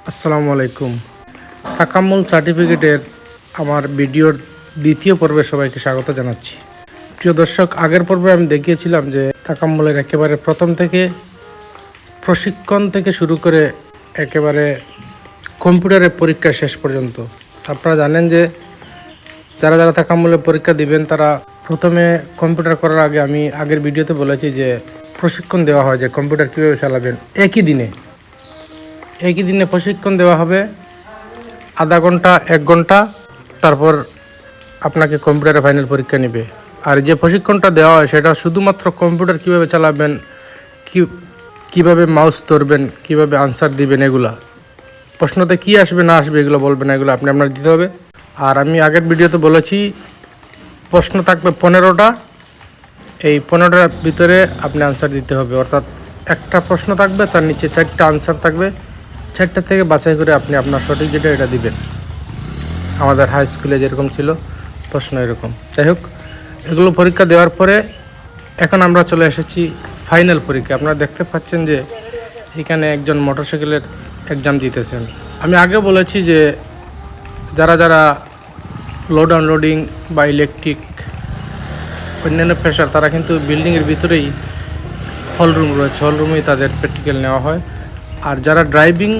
আসসালামু আলাইকুম। তাকাম্মুল সার্টিফিকেটের আমার ভিডিওর দ্বিতীয় পর্বে সবাইকে স্বাগত জানাচ্ছি। প্রিয় দর্শক, আগের পর্বে আমি দেখিয়েছিলাম যে তাকাম্মুলের একেবারে প্রথম থেকে প্রশিক্ষণ থেকে শুরু করে একেবারে কম্পিউটারের পরীক্ষা শেষ পর্যন্ত। আপনারা জানেন যে যারা যারা তাকাম্মুলের পরীক্ষা দিবেন তারা প্রথমে কম্পিউটার করার আগে আমি আগের ভিডিওতে বলেছি যে প্রশিক্ষণ দেওয়া হয় যে কম্পিউটার কীভাবে চালাবেন। একই দিনে প্রশিক্ষণ দেওয়া হবে আধা ঘন্টা 1 ঘন্টা, তারপর আপনাকে কম্পিউটারে ফাইনাল পরীক্ষা নেবে। আর যে প্রশিক্ষণটা দেওয়া হয় সেটা শুধুমাত্র কম্পিউটার কীভাবে চালাবেন, কীভাবে মাউস ধরবেন, কীভাবে আনসার দিবেন, এগুলা প্রশ্নতে কী আসবে না আসবে এগুলো বলবেন, এগুলো আপনার দিতে হবে। আর আমি আগের ভিডিওতে বলেছি প্রশ্ন থাকবে 15টা, এই 15টার ভিতরে আপনি আনসার দিতে হবে। অর্থাৎ একটা প্রশ্ন থাকবে, তার নিচে 4টা আনসার থাকবে, 4টা থেকে বাছাই করে আপনি আপনার সঠিক যেটা এটা দিবেন। আমাদের হাই স্কুলে যেরকম ছিল প্রশ্ন এরকম। যাই হোক, এগুলো পরীক্ষা দেওয়ার পরে এখন আমরা চলে এসেছি ফাইনাল পরীক্ষা। আপনারা দেখতে পাচ্ছেন যে এখানে একজন মোটরসাইকেলের এক্সাম দিতেছেন। আমি আগে বলেছি যে যারা যারা লোড আনলোডিং বা ইলেকট্রিক অন্যান্য পেশার তারা কিন্তু বিল্ডিংয়ের ভিতরেই হল রুম রয়েছে, হল রুমেই তাদের প্র্যাকটিক্যাল নেওয়া হয়। আর যারা ড্রাইভিং,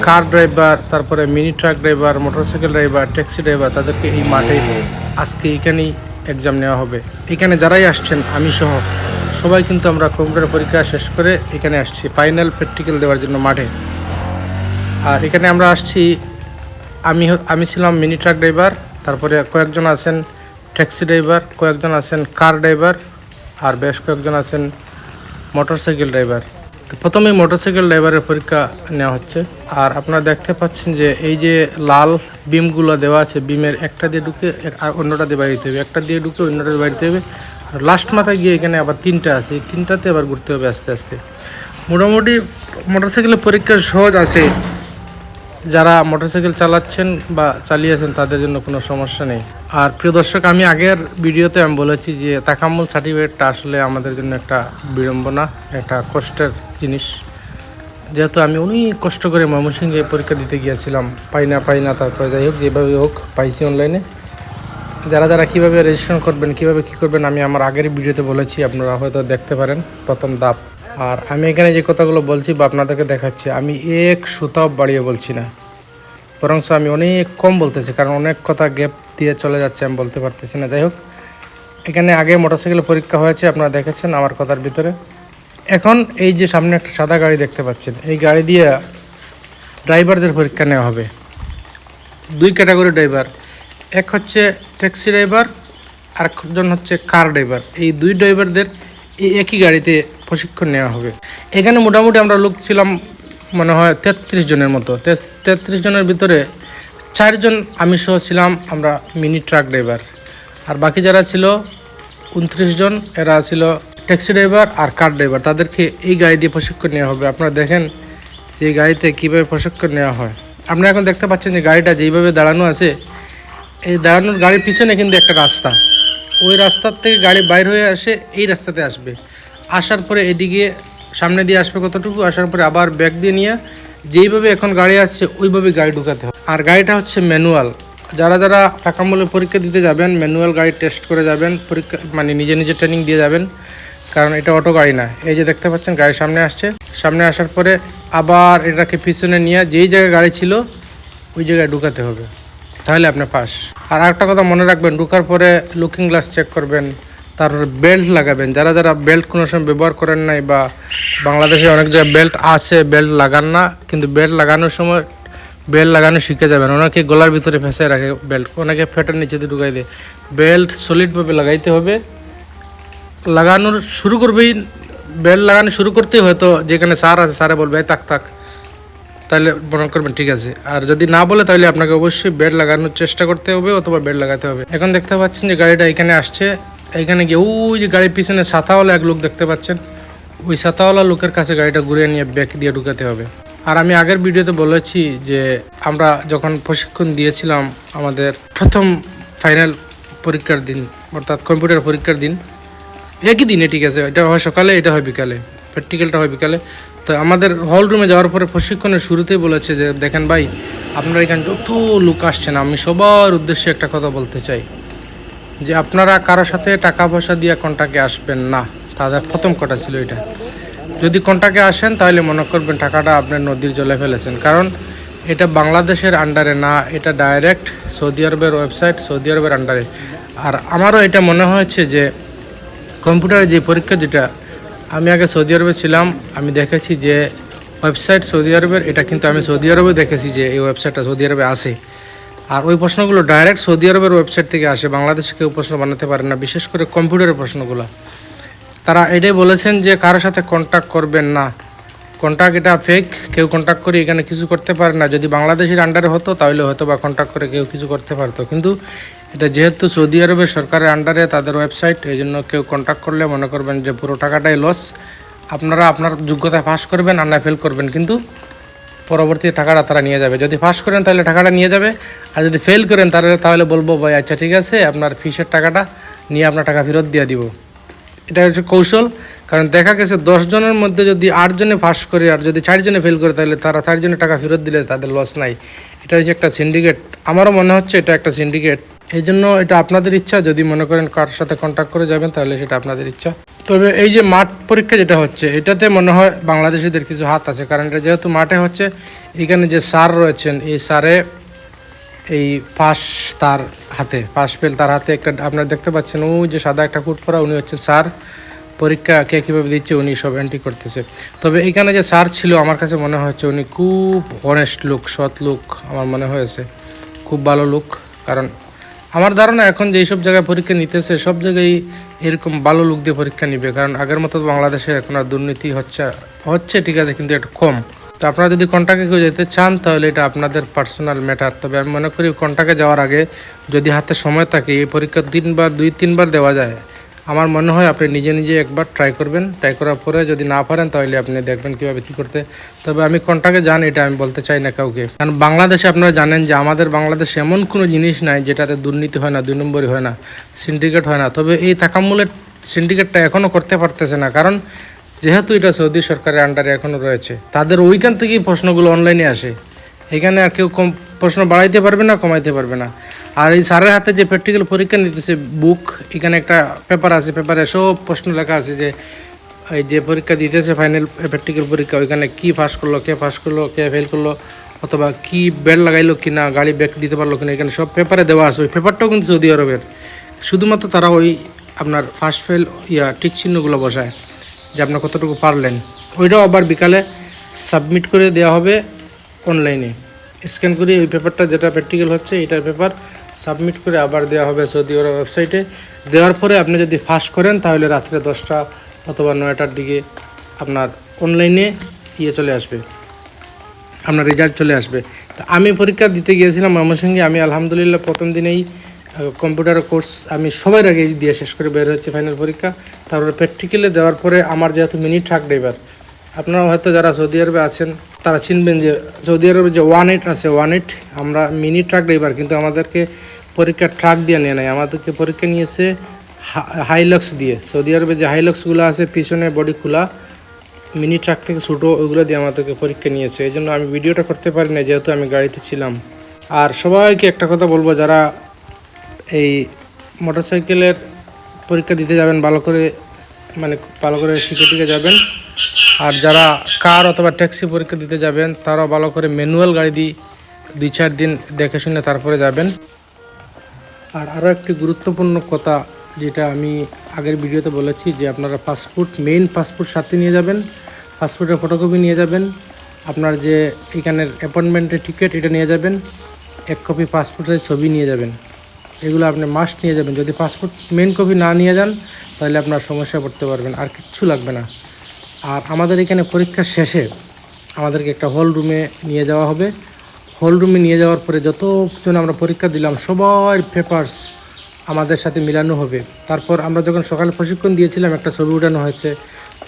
কার ড্রাইভার, তারপরে mini truck driver, motorcycle driver, taxi driver, তাদেরকে এই মাঠে আজকে এখানেই এক্সাম নেওয়া হবে। এখানে যারাই আসছেন আমি সহ সবাই কিন্তু আমরা কম্পিউটার পরীক্ষা শেষ করে এখানে আসছি ফাইনাল প্র্যাকটিক্যাল দেওয়ার জন্য মাঠে। আর এখানে আমরা আসছি, আমি ছিলাম মিনি ট্রাক ড্রাইভার, তারপরে কয়েকজন আছেন ট্যাক্সি ড্রাইভার, কয়েকজন আছেন কার ড্রাইভার, আর বেশ কয়েকজন আছেন মোটরসাইকেল ড্রাইভার। প্রথমেই মোটরসাইকেল ড্রাইভারের পরীক্ষা নেওয়া হচ্ছে। আর আপনারা দেখতে পাচ্ছেন যে এই যে লাল বিমগুলো দেওয়া আছে, বিমের একটা দিয়ে ঢুকে আর অন্যটা দিয়ে বাইরে হবে, একটা দিয়ে ঢুকে অন্যটা দিয়ে বাইরে হবে। আর লাস্ট মাথায় গিয়ে এখানে আবার 3টা আছে, এই 3টাতে আবার ঘুরতে হবে আস্তে আস্তে। মোটামুটি মোটরসাইকেলের পরীক্ষা সহজ আছে, যারা মোটরসাইকেল চালাচ্ছেন বা চালিয়েছেন তাদের জন্য কোনো সমস্যা নেই। আর প্রিয় দর্শক, আমি আগের ভিডিওতে আমি বলেছি যে তাকাম্মুল সার্টিফিকেটটা আসলে আমাদের জন্য একটা বিড়ম্বনা, একটা কষ্টের জিনিস। যেহেতু আমি অনেক কষ্ট করে ময়মনসিংহে পরীক্ষা দিতে গিয়েছিলাম, পাই না, তারপরে যাই হোক যেভাবে হোক পাইছি অনলাইনে। যারা যারা কীভাবে রেজিস্ট্রেশন করবেন, কীভাবে কী করবেন আমি আমার আগের ভিডিওতে বলেছি, আপনারা হয়তো দেখতে পারেন প্রথম ধাপ। আর আমি এখানে যে কথাগুলো বলছি বা আপনাদেরকে দেখাচ্ছি, আমি এক সুতাও বাড়িয়ে বলছি না, বরং আমি অনেক কম বলতেছি, কারণ অনেক কথা গ্যাপ দিয়ে চলে যাচ্ছে, আমি বলতে পারতেছি না। যাই হোক, এখানে আগে মোটরসাইকেল পরীক্ষা হয়েছে, আপনারা দেখেছেন আমার কথার ভিতরে। এখন এই যে সামনে একটা সাদা গাড়ি দেখতে পাচ্ছেন, এই গাড়ি দিয়ে ড্রাইভারদের পরীক্ষা নেওয়া হবে। 2 ক্যাটাগরি ড্রাইভার, এক হচ্ছে ট্যাক্সি ড্রাইভার, আর একজন হচ্ছে কার ড্রাইভার। এই 2 ড্রাইভারদের এই একই গাড়িতে প্রশিক্ষণ নেওয়া হবে। এখানে মোটামুটি আমরা লোক ছিলাম মনে হয় 33 জনের মতো। 33 জনের ভিতরে 4 জন আমি সহ ছিলাম আমরা মিনি ট্রাক ড্রাইভার, আর বাকি যারা ছিল 29 জন, এরা ছিল ট্যাক্সি ড্রাইভার আর কার ড্রাইভার। তাদেরকে এই গাড়ি দিয়ে প্রশিক্ষণ নেওয়া হবে। আপনারা দেখেন যে এই গাড়িতে কীভাবে প্রশিক্ষণ নেওয়া হয়। আপনারা এখন দেখতে পাচ্ছেন যে গাড়িটা যেইভাবে দাঁড়ানো আছে, এই দাঁড়ানোর গাড়ির পিছনে কিন্তু একটা রাস্তা, ওই রাস্তার থেকে গাড়ি বাইর হয়ে আসে, এই রাস্তাতে আসবে, আসার পরে এদিকে সামনে দিয়ে আসবে কতটুকু, আসার পরে আবার ব্যাক দিয়ে নিয়ে যেইভাবে এখন গাড়ি আসছে ওইভাবে গাড়ি ঢুকাতে হবে। আর গাড়িটা হচ্ছে ম্যানুয়াল। যারা যারা তাকাম্মুলের পরীক্ষা দিতে যাবেন ম্যানুয়াল গাড়ি টেস্ট করে যাবেন, পরীক্ষা মানে নিজে ট্রেনিং দিয়ে যাবেন, কারণ এটা অটো গাড়ি না। এই যে দেখতে পাচ্ছেন গাড়ি সামনে আসছে, সামনে আসার পরে আবার এটাকে পিছনে নিয়ে যেই জায়গায় গাড়ি ছিল ওই জায়গায় ঢুকাতে হবে, তাহলে আপনি পাস। আর একটা কথা মনে রাখবেন, ঢুকার পরে লুকিং গ্লাস চেক করবেন, তারপরে বেল্ট লাগাবেন। যারা যারা বেল্ট কোনো সময় ব্যবহার করেন নাই, বা বাংলাদেশে অনেক জায়গায় বেল্ট আছে, বেল্ট লাগান না, কিন্তু বেল্ট লাগানোর সময় বেল্ট লাগানো শিখে যাবেন। অনেকে গলার ভিতরে ফেঁসে রাখে বেল্ট, অনেকে ফেটার নিচে দিয়ে ঢুকাই দেয়। বেল্ট সলিডভাবে লাগাইতে হবে, লাগানোর শুরু করবেই, বেল্ট লাগানো শুরু করতেই হয়তো যেখানে স্যার আছে স্যারে বলবে থাক, তাহলে মনে করবেন ঠিক আছে। আর যদি না বলে তাহলে আপনাকে অবশ্যই বেল্ট লাগানোর চেষ্টা করতে হবে অথবা বেল্ট লাগাতে হবে। এখন দেখতে পাচ্ছেন যে গাড়িটা এখানে আসছে, এইখানে গিয়ে ওই যে গাড়ির পিছনে ছাতাওয়ালা এক লোক দেখতে পাচ্ছেন, ওই ছাতাওয়ালা লোকের কাছে গাড়িটা ঘুরিয়ে নিয়ে ব্যাক দিয়ে ঢুকাতে হবে। আর আমি আগের ভিডিওতে বলেছি যে আমরা যখন প্রশিক্ষণ দিয়েছিলাম আমাদের প্রথম ফাইনাল পরীক্ষার দিন, অর্থাৎ কম্পিউটার পরীক্ষার দিন, একই দিনে, ঠিক আছে, এটা হয় সকালে, এটা হয় বিকালে, প্র্যাকটিক্যালটা হয় বিকালে। তো তো আমাদের হল রুমে যাওয়ার পরে প্রশিক্ষণের শুরুতেই বলেছে যে দেখেন ভাই, আপনারা এখানে যত লোক আসছেন, আমি সবার উদ্দেশ্যে একটা কথা বলতে চাই যে আপনারা কারোর সাথে টাকা পয়সা দিয়ে কন্ট্যাক্টে আসবেন না। তাদের প্রথম কথা ছিল এটা। যদি কন্ট্যাক্টে আসেন তাহলে মনে করবেন টাকাটা আপনার নদীর জলে ফেলেছেন, কারণ এটা বাংলাদেশের আন্ডারে না, এটা ডাইরেক্ট সৌদি আরবের ওয়েবসাইট, সৌদি আরবের আন্ডারে। আর আমারও এটা মনে হয়েছে যে কম্পিউটারের যে পরীক্ষা, যেটা আমি আগে সৌদি আরবে ছিলাম, আমি দেখেছি যে ওয়েবসাইট সৌদি আরবের, এটা কিন্তু আমি সৌদি আরবে দেখেছি যে এই ওয়েবসাইটটা সৌদি আরবে আসে। আর ওই প্রশ্নগুলো ডাইরেক্ট সৌদি আরবের ওয়েবসাইট থেকে আসে, বাংলাদেশে কেউ প্রশ্ন বানাতে পারে না, বিশেষ করে কম্পিউটারের প্রশ্নগুলো। তারা এটাই বলেছেন যে কারোর সাথে কন্ট্যাক্ট করবেন না, কন্ট্যাক্ট এটা ফেক, কেউ কন্ট্যাক্ট করে এখানে কিছু করতে পারে না। যদি বাংলাদেশের আন্ডারে হতো তাহলে হয়তো বা কন্ট্যাক্ট করে কেউ কিছু করতে পারতো, কিন্তু এটা যেহেতু সৌদি আরবের সরকারের আন্ডারে তাদের ওয়েবসাইট, এই জন্য কেউ কন্ট্যাক্ট করলে মনে করবেন যে পুরো টাকাটাই লস। আপনারা আপনার যোগ্যতায় পাস করবেন আর না ফেল করবেন, কিন্তু পরবর্তী টাকাটা তারা নিয়ে যাবে। যদি পাস করেন তাহলে টাকাটা নিয়ে যাবে, আর যদি ফেল করেন তাহলে বলবো ভাই আচ্ছা ঠিক আছে, আপনার ফিসের টাকাটা নিয়ে আপনার টাকা ফেরত দিয়ে দিব। এটা হচ্ছে কৌশল। কারণ দেখা গেছে 10 জনের মধ্যে যদি 8 জনে পাস করে আর যদি 4 জনে ফেল করে, তাহলে তারা 4 জনের টাকা ফেরত দিলে তাদের লস নাই। এটা হচ্ছে একটা সিন্ডিকেট, আমারও মনে হচ্ছে এটা একটা সিন্ডিকেট। এই জন্য এটা আপনাদের ইচ্ছা, যদি মনে করেন কার সাথে কন্ট্যাক্ট করে যাবেন তাহলে সেটা আপনাদের ইচ্ছা। তবে এই যে মাঠ পরীক্ষা যেটা হচ্ছে, এটাতে মনে হয় বাংলাদেশিদের কিছু হাত আছে, কারণ এটা যেহেতু মাঠে হচ্ছে, এখানে যে স্যার রয়েছেন, এই স্যারে এই পাস তার হাতে, পাস ফেল তার হাতে একটা আপনারা দেখতে পাচ্ছেন, ওই যে সাদা একটা কোট পরা, উনি হচ্ছে স্যার। পরীক্ষা কে কীভাবে দিচ্ছে উনি সব এন্ট্রি করতেছে। তবে এখানে যে স্যার ছিল, আমার কাছে মনে হচ্ছে উনি খুব অনেস্ট লোক, সৎ লোক আমার মনে হয়েছে, খুব ভালো লোক। কারণ আমার ধারণা এখন যেই সব জায়গায় পরীক্ষা নিতেছে, সব জায়গায় এরকম ভালো লোক দিয়ে পরীক্ষা নিবে, কারণ আগের মতো বাংলাদেশে এখন আর দুর্নীতি হচ্ছে ঠিক আছে, কিন্তু একটু কম। তো আপনারা যদি কন্ট্যাক্টে কেউ যেতে চান তাহলে এটা আপনাদের পার্সোনাল ম্যাটার। তবে আমি মনে করি কন্ট্যাক্টে যাওয়ার আগে যদি হাতে সময় থাকে, এই পরীক্ষা 2-3 বার দেওয়া যায়। আমার মনে হয় আপনি নিজে নিজে একবার ট্রাই করবেন, ট্রাই করার পরে যদি না পারেন তাহলে আপনি দেখবেন কীভাবে কী করতে। তবে আমি কন্ট্যাক্টে যান এটা আমি বলতে চাই না কাউকে, কারণ বাংলাদেশে আপনারা জানেন যে আমাদের বাংলাদেশে এমন কোনো জিনিস নাই যেটাতে দুর্নীতি হয় না, 2 নম্বরই হয় না, সিন্ডিকেট হয় না। তবে এই তাকাম্মুলের সিন্ডিকেটটা এখনও করতে পারতেছে না, কারণ যেহেতু এটা সৌদি সরকারের আন্ডারে এখনও রয়েছে, তাদের ওইখান থেকেই প্রশ্নগুলো অনলাইনে আসে। এখানে আর কেউ কম প্রশ্ন বাড়াইতে পারবে না, কমাইতে পারবে না। আর এই স্যারের হাতে যে প্র্যাকটিক্যাল পরীক্ষা নিতেছে বুক, এখানে একটা পেপার আছে, পেপারে সব প্রশ্ন লেখা আছে যে এই যে পরীক্ষা দিতেছে ফাইনাল প্র্যাকটিক্যাল পরীক্ষা, ওইখানে কী পাস করলো, কে ফেল করলো, অথবা কী বেড লাগাইলো কি না, গাড়ি ব্যাক দিতে পারলো কিনা, এখানে সব পেপারে দেওয়া আছে। ওই পেপারটাও কিন্তু সৌদি আরবের, শুধুমাত্র তারা ওই আপনার ফার্স্ট ফেল টিক চিহ্নগুলো বসায় যে আপনার কতটুকু পারলেন। ওইটাও আবার বিকালে সাবমিট করে দেওয়া হবে অনলাইনে, স্ক্যান করে ওই পেপারটা যেটা প্র্যাকটিক্যাল হচ্ছে এটার পেপার সাবমিট করে আবার দেওয়া হবে সৌদি আরব ওয়েবসাইটে। দেওয়ার পরে আপনি যদি পাস করেন তাহলে রাত্রে 10টা অথবা 9টার দিকে আপনার অনলাইনে চলে আসবে, আপনার রেজাল্ট চলে আসবে। তো আমি পরীক্ষা দিতে গিয়েছিলাম ময়মনসিংহে, আমি আলহামদুলিল্লাহ প্রথম দিনেই কম্পিউটার কোর্স আমি সবার আগে দিয়ে শেষ করে বের হয়েছি ফাইনাল পরীক্ষা। তারপরে প্র্যাকটিক্যালে দেওয়ার পরে আমার যেহেতু মিনি ট্রাক ড্রাইভার, আপনারা হয়তো যারা সৌদি আরবে আছেন তারা চিনবেন যে সৌদি আরবে যে 18 আছে, 18 আমরা মিনি ট্রাক ড্রাইভার, কিন্তু আমাদেরকে পরীক্ষা ট্রাক দিয়ে নিয়ে নেয়, আমাদেরকে পরীক্ষা নিয়েছে হাইলক্স দিয়ে। সৌদি আরবে যে হাইলক্সগুলো আছে পিছনে বডি খোলা, মিনি ট্রাক থেকে ছোটো, ওইগুলো দিয়ে আমাদেরকে পরীক্ষা নিয়েছে। এই জন্য আমি ভিডিওটা করতে পারি না যেহেতু আমি গাড়িতে ছিলাম। আর সবাইকে একটা কথা বলবো, যারা এই মোটরসাইকেলের পরীক্ষা দিতে যাবেন ভালো করে শিখে যাবেন। আর যারা কার অথবা ট্যাক্সি পরীক্ষা দিতে যাবেন তারাও ভালো করে ম্যানুয়াল গাড়ি দিয়ে 2-4 দিন দেখে শুনে তারপরে যাবেন। আর আরও একটি গুরুত্বপূর্ণ কথা যেটা আমি আগের ভিডিওতে বলেছি, যে আপনারা মেইন পাসপোর্ট সাথে নিয়ে যাবেন, পাসপোর্টের ফটোকপি নিয়ে যাবেন, আপনার যে এখানের অ্যাপয়েন্টমেন্টের টিকিট এটা নিয়ে যাবেন, 1 কপি পাসপোর্ট সাইজ ছবি নিয়ে যাবেন, এগুলো আপনি মাস্ট নিয়ে যাবেন। যদি পাসপোর্ট মেইন কপি না নিয়ে যান তাহলে আপনার সমস্যায় পড়তে পারবেন, আর কিচ্ছু লাগবে না। আর আমাদের এখানে পরীক্ষার শেষে আমাদেরকে একটা হল রুমে নিয়ে যাওয়া হবে। হল রুমে নিয়ে যাওয়ার পরে যতজন আমরা পরীক্ষা দিলাম সবার পেপারস আমাদের সাথে মিলানো হবে। তারপর আমরা যখন সকালে প্রশিক্ষণ দিয়েছিলাম একটা ছবি উঠানো হয়েছে,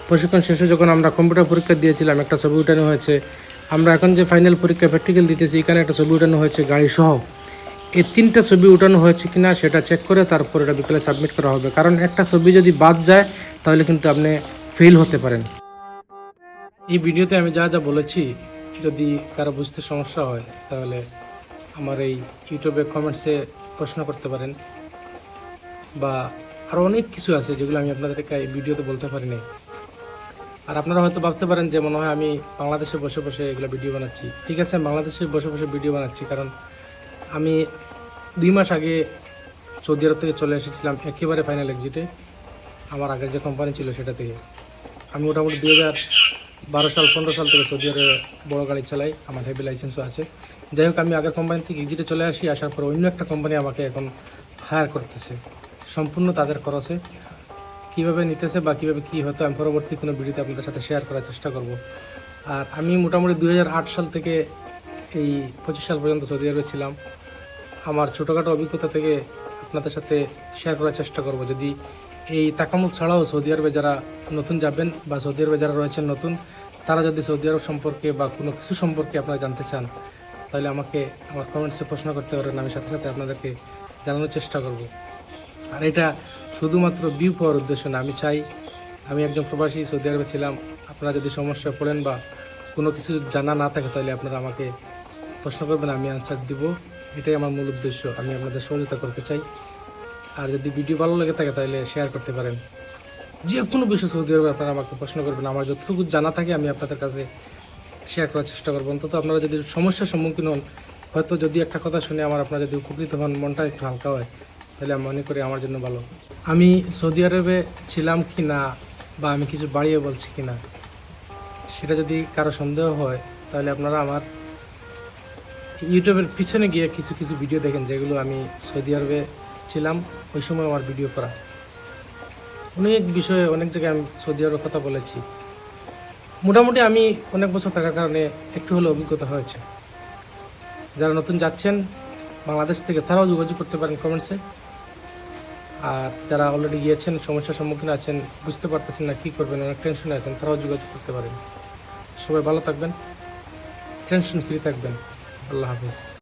প্রশিক্ষণ শেষে যখন আমরা কম্পিউটার পরীক্ষা দিয়েছিলাম একটা ছবি উঠানো হয়েছে, আমরা এখন যে ফাইনাল পরীক্ষা প্র্যাকটিক্যাল দিতেছি এখানে একটা ছবি উঠানো হয়েছে গাড়ি সহ। এই 3টা ছবি উঠানো হয়েছে কিনা সেটা চেক করে তারপর এটা বিকেলে সাবমিট করা হবে, কারণ একটা ছবি যদি বাদ যায় তাহলে কিন্তু আপনি ফেল হতে পারেন। এই ভিডিওতে আমি যা যা বলেছি যদি কারো বুঝতে সমস্যা হয় তাহলে আমার এই ইউটিউবে কমেন্টসে প্রশ্ন করতে পারেন, বা আরও অনেক কিছু আছে যেগুলো আমি আপনাদেরকে এই ভিডিওতে বলতে পারিনি। আর আপনারা হয়তো ভাবতে পারেন যে মনে হয় আমি বাংলাদেশে বসে বসে এগুলো ভিডিও বানাচ্ছি। ঠিক আছে, আমি বাংলাদেশে বসে বসে ভিডিও বানাচ্ছি কারণ আমি 2 মাস আগে সৌদি আরব থেকে চলে এসেছিলাম একেবারে ফাইনাল এক্সিটে, আমার আগের যে কোম্পানি ছিল সেটা থেকে। আমি মোটামুটি 2012 সাল 15 সাল থেকে সৌদি আরবে বড় গাড়ি চালাই, আমার হেভি লাইসেন্সও আছে। যাই হোক, আমি আগের কোম্পানি থেকে এক্সিটে চলে আসি, আসার পর অন্য একটা কোম্পানি আমাকে এখন হায়ার করতেছে সম্পূর্ণ তাদের খরচে। কীভাবে নিতেছে বা কীভাবে কী হতো আমি পরবর্তী কোনো ভিডিওতে আপনাদের সাথে শেয়ার করার চেষ্টা করব। আর আমি মোটামুটি 2008 সাল থেকে এই 25 সাল পর্যন্ত সৌদি আরবে ছিলাম। আমার ছোটোখাটো অভিজ্ঞতা থেকে আপনাদের সাথে শেয়ার করার চেষ্টা করব। যদি এই তাকামুল ছাড়াও সৌদি আরবে যারা নতুন যাবেন বা সৌদি আরবে যারা রয়েছেন নতুন, তারা যদি সৌদি আরব সম্পর্কে বা কোনো কিছু সম্পর্কে আপনারা জানতে চান তাহলে আমাকে আমার কমেন্টসে প্রশ্ন করতে পারেন, আমি সাথে সাথে আপনাদেরকে জানানোর চেষ্টা করব। আর এটা শুধুমাত্র ভিউ পাওয়ার উদ্দেশ্য না, আমি চাই আমি একজন প্রবাসী সৌদি আরবে ছিলাম, আপনারা যদি সমস্যায় পড়েন বা কোনো কিছু জানা না থাকে তাহলে আপনারা আমাকে প্রশ্ন করবেন, আমি আনসার দিব। এটাই আমার মূল উদ্দেশ্য, আমি আপনাদের সহযোগিতা করতে চাই। আর যদি ভিডিও ভালো লেগে থাকে তাহলে শেয়ার করতে পারেন। যে কোনো বিষয় সৌদি আরবে আপনারা আমাকে প্রশ্ন করবেন, আমার যতটুকু জানা থাকে আমি আপনাদের কাছে শেয়ার করার চেষ্টা করবো। অন্তত আপনারা যদি সমস্যার সম্মুখীন হন, হয়তো যদি একটা কথা শুনে আপনারা যদি উপকৃত হন, মনটা একটু হালকা হয়, তাহলে আমি মনে করি আমার জন্য ভালো। আমি সৌদি আরবে ছিলাম কি না বা আমি কিছু বাড়িয়ে বলছি কি না সেটা যদি কারো সন্দেহ হয় তাহলে আপনারা আমার ইউটিউবের পিছনে গিয়ে কিছু কিছু ভিডিও দেখেন যেগুলো আমি সৌদি আরবে ছিলাম ওই সময় আমার ভিডিও করা। অনেক বিষয়ে অনেক জায়গায় আমি সৌদি আরবের কথা বলেছি। মোটামুটি আমি অনেক বছর থাকার কারণে একটু হলেও অভিজ্ঞতা হয়েছে। যারা নতুন যাচ্ছেন বাংলাদেশ থেকে তারাও যোগাযোগ করতে পারেন কমেন্টসে। আর যারা অলরেডি গিয়েছেন, সমস্যার সম্মুখীন আছেন, বুঝতে পারতেছেন না কী করবেন, অনেক টেনশনে আছেন, তারাও যোগাযোগ করতে পারেন। সবাই ভালো থাকবেন, টেনশন ফ্রি থাকবেন। আল্লাহ হাফিজ।